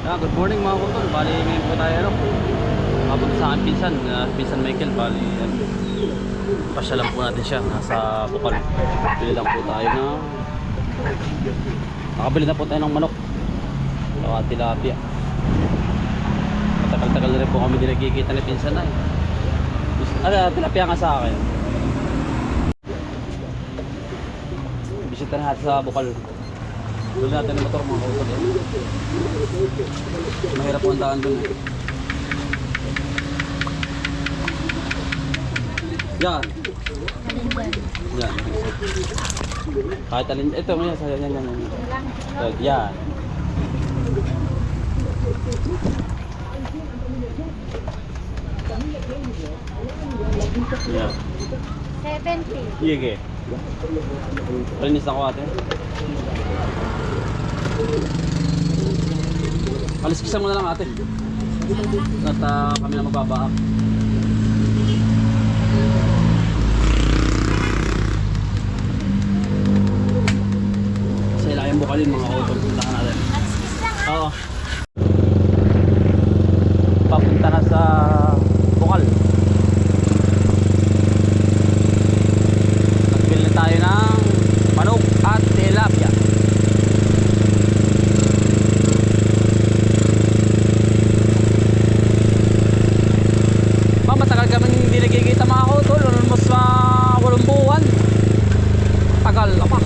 Good morning mga kutol. Bali ngayon po tayo papunta sa aking pinsan Michael. Bali pasyalan po natin siya nasa Bukal. Bili lang po tayo na nakabili na po tayo ng manok saka tilapia. Matagal-tagal na rin po kami din nagkikita ni pinsan na tilapia nga sa akin. Bisita na natin sa Bukal. Doon natin ang motor mga kutol. Mahirap po ang daan doon. Yan. Yan. Kahit alin. Ito mo yan. Yan. Yan. 70. Sige. Palinis ako ate. Aliskisan mo na lang ate. At kami na magbabaak. Kasi ilang bukalin mga auto. Puntahan natin. Oo. Papunta na sa Bukal. Nagbili tayo ng manok at tilapia. Matagal kami hindi nagkikita mga kutol. Almost 8 buwan. Tagal pa.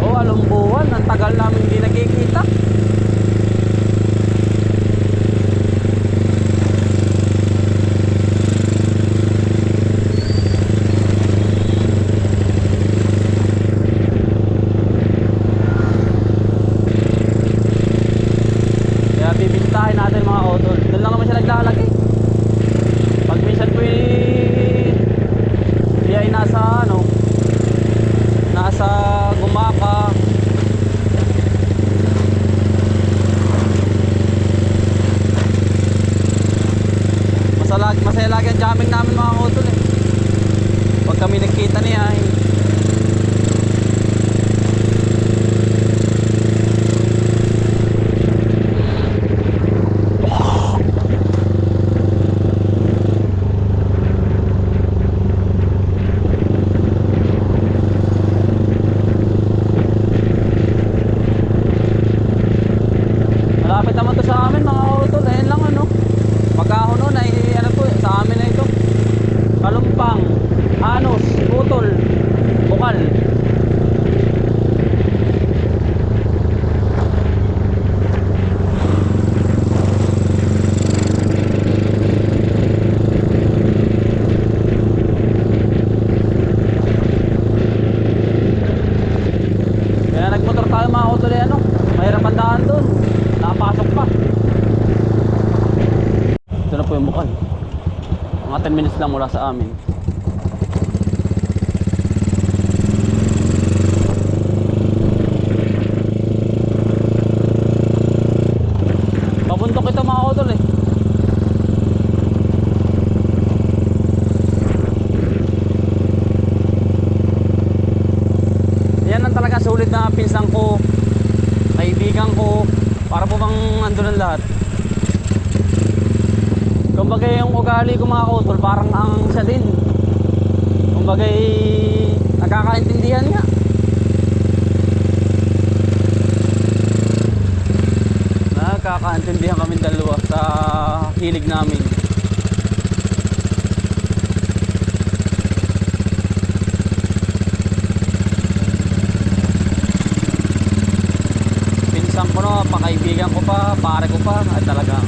Oh, 8 buwan. Ang tagal namin hindi nagkikita. Bibintahin natin mga auto. Doon lang naman siya naglalagay. Pag minsan po ay nasa nasa Gumaka. Masaya lagi ang jamming namin mga auto pag kami nagkita niya malapit naman to sa amin mga auto. Ayun lang pagkahon nun ay po sa amin na ito. Kalumpang, Anos, Putol, Bukal. Kaya nagmotor tayo mga auto mahirap ang daan doon. Nakapasok pa. Ito na po yung Bukal. Mga 10 minutes lang mula sa amin. Pabundok ito mga kutol Yan ang talaga sulit na pinsan ko, kaibigan ko. Para po bang andun ang lahat. Kumbaga yung ugali ko mga kutol, parang ang siya din. Kumbaga nagkakaintindihan nga. Nagkakaintindihan kami dalawa sa hilig namin. Pinsan ko pakaibigan ko pa, pare ko pa, ay talaga.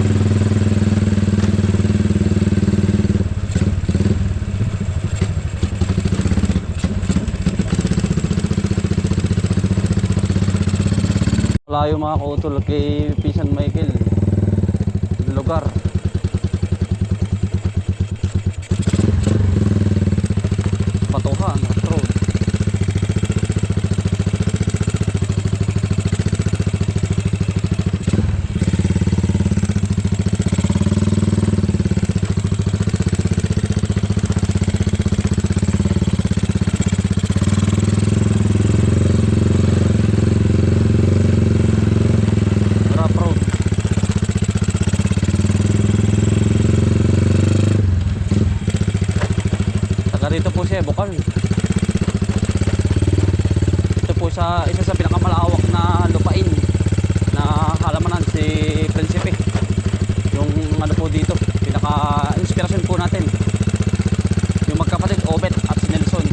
Layo mga kautol kay Pinsan Michael. Lugar. Batuhan, road. Taga rito po siya, Bukal. Ito po sa isa sa pinakamalawak na lupain na halamanan si Prinsipe. Yung ano po dito, pinaka-inspirasyon po natin. Yung magkapatid, Obet at si Nelson.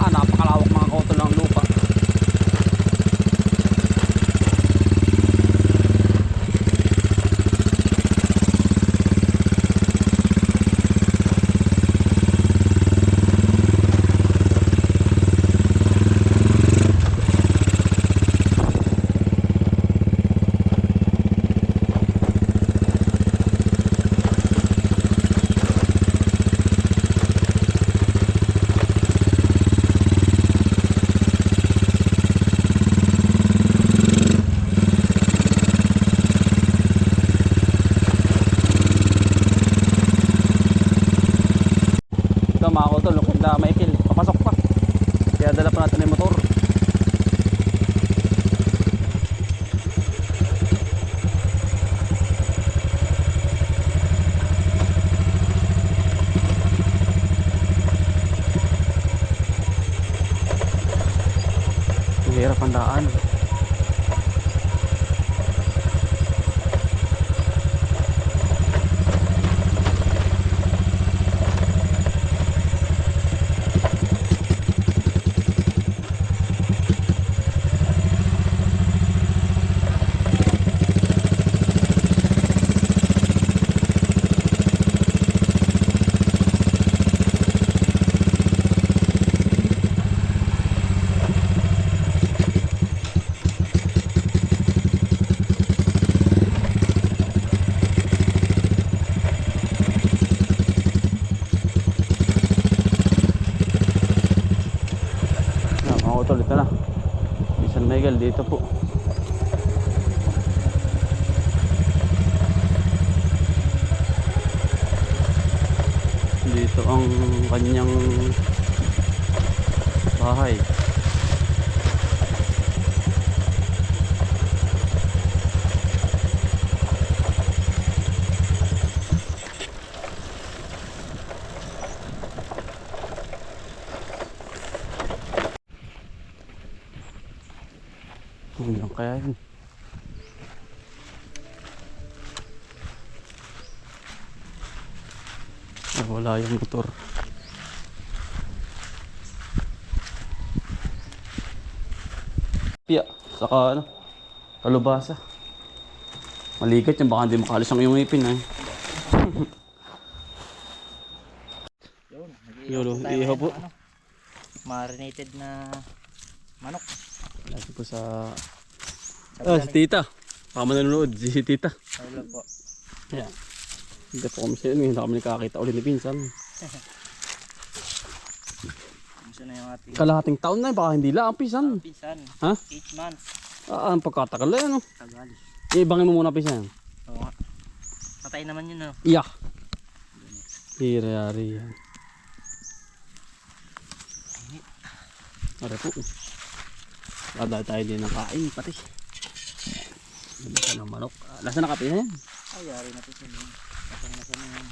Napakalawak mga kautol ng lupa. Ito mga kautol, lukid na maikil, papasok pa. Kaya dala pa natin yung motor. Mahirap ang daan. Utol ito na San Miguel dito po. Dito ang kanyang bahay. Yan kaya yun. Wala yung motor. Pia, saka ano, kalubasa. Maligat yan, baka hindi makalis ang iyong ipin eh. Yun, ihaw po. Marinated na manok. Lagi po sa... si tita. Baka nanonood, si tita. Hello po. Yeah. Hindi po kami sa inyo, hindi kami nakakita ulit ni Pinsan. Gusto na yung ating Kalahating taon na, baka hindi lang ang Pinsan. pinsan. Ha? 8 months. Ang pagkatagal na yan. No? Tagal. Ibangin mo muna Pinsan. Oo nga. Patay naman yun, no? Iya. Hiri-hari yan. Ara po. Kada tayo din ng kain pati. Lasa ng manok. Lasa na kape na yan. Ay, yari na ito sa mga. Nasa na yan.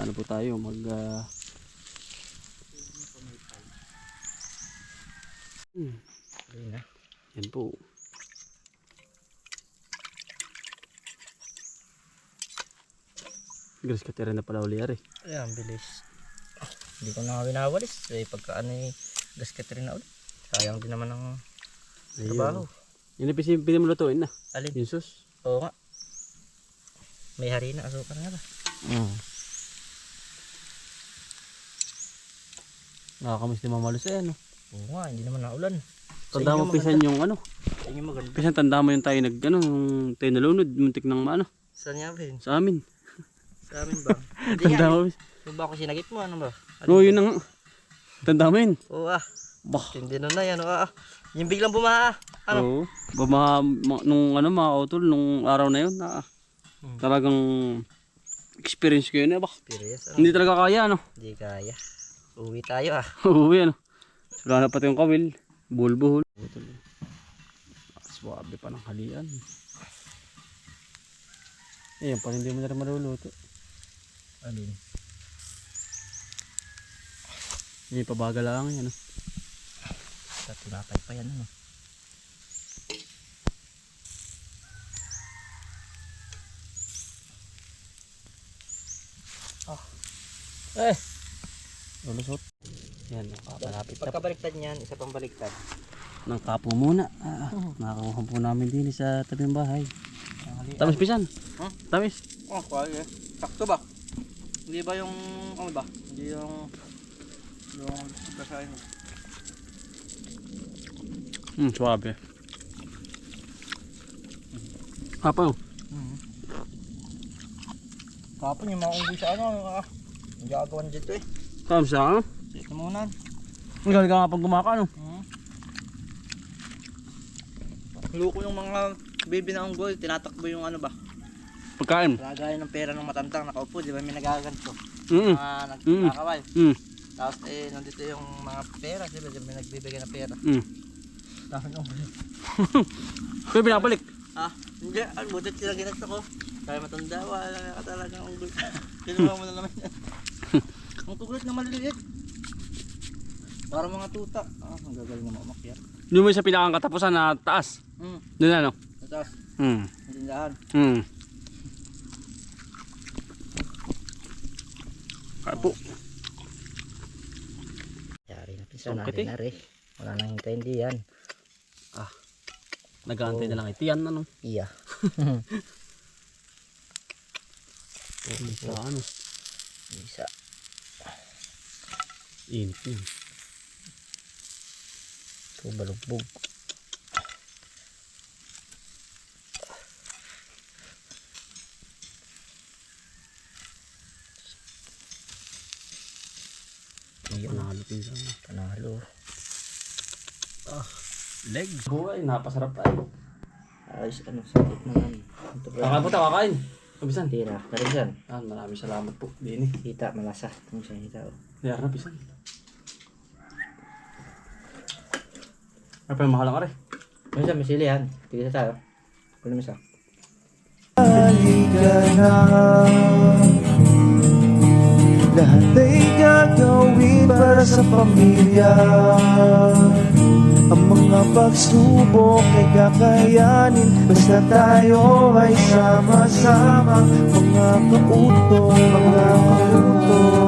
Ano po tayo? Ayun na. Yan po. Grace ka tira na pala uli ari. Ay, ang bilis. Hindi ko na winawalis. Eh, pagka ano eh, gasket rin na ulit. Sayang din naman ang trabaho. Yun yung pinamulutuin na. Alin? Yung sus. Oo nga. May harina, asukar nga ba? Nakakamis ni Mamalos eh ano. Oo nga, hindi naman naulan. Tanda mo Pisan yung ano. Sa inyo maganda. Pisan tanda mo yung tayo nag ano, yung tayo nalunod. Muntik ng ano. Saan nga ba yun? Sa amin. Sa amin ba? Hindi Tanda nga. mo. Yung ba ako sinagip mo? Ano ba? Oo yun na nga. Tanda mo yun. Oo ah. Bah. Hindi na yan. Yung biglang bumaha. Ano? Oo. Nung ano mga utol, nung araw na yun. Talagang experience ko yun eh. Bah. Experience. Ano? Hindi talaga kaya ano. Hindi kaya. Uwi tayo ah. Uwi ano. Wala na pati yung kawil. Buhol-buhol. Swabe pa ng halian. Ayan pa hindi mo na rin maluluto. Alin? Hindi pa bagal lang yan. Sa tinapay pa yan ano. Eh! Lulusot. Yan, malapit na. Pagkabaliktad niyan, isa pang baliktad. Ng kapo muna. Nakakuha po namin din sa tabi ng bahay. Tamis pisan. Huh? Tamis. Oh, kwali eh. Sakto ba? Hindi ba yung, ano ba? Hindi yung kasain mo. Suwabe. Kapo. Kapon yung mga unggoy sa ano, ang gagawan dito eh. Tamis sa ano? Dito muna. Ang galing ka nga pag gumaka no? Luko yung mga baby na unggoy, tinatakbo yung ano ba? Pagkain. Lagay ng pera ng matandang nakaupo, di ba may nagaganto? Mm. Mga nagkakawal. Tapos nandito yung mga pera, di ba may nagbibigay ng pera. Dami ng unggoy. Kaya binabalik. Hindi, butit sila ginasta ko. Kaya matanda, wala ka talaga ng unggoy. Kinuha mo na naman yan. Ang kukulit na maliliit. Para mga tuta. Ang gagaling na mamakyat. Doon mo sa pinakang katapusan na taas. Doon na no? Sa taas, Mm. ang tindahan. Kapo. Yari na pinsan Sungkit natin na rin. Wala nang hintayin di yan. Nag-aantay na lang itiyan ano. Iya. Sa ano? Isa. Init yun. Ito balugbog. Panalo pinsan. Panalo. Leg. Buhay, napasarap tayo. Ayos ano, sakit naman. Ito Kakain po tayo, kakain. Kabisan. Tira. Narisan. Maraming salamat po. Dini. Hita, malasa. Ito siya hita. Kaya na, pisan. Ay, pa mahal ka rin. Minsan may sili yan. Tigil sa tayo. Kunin mo isa. Halika na, lahat ay gagawin para sa pamilya. Ang mga pagsubok ay kakayanin basta tayo ay sama-sama. Mga kauto, mga kauto.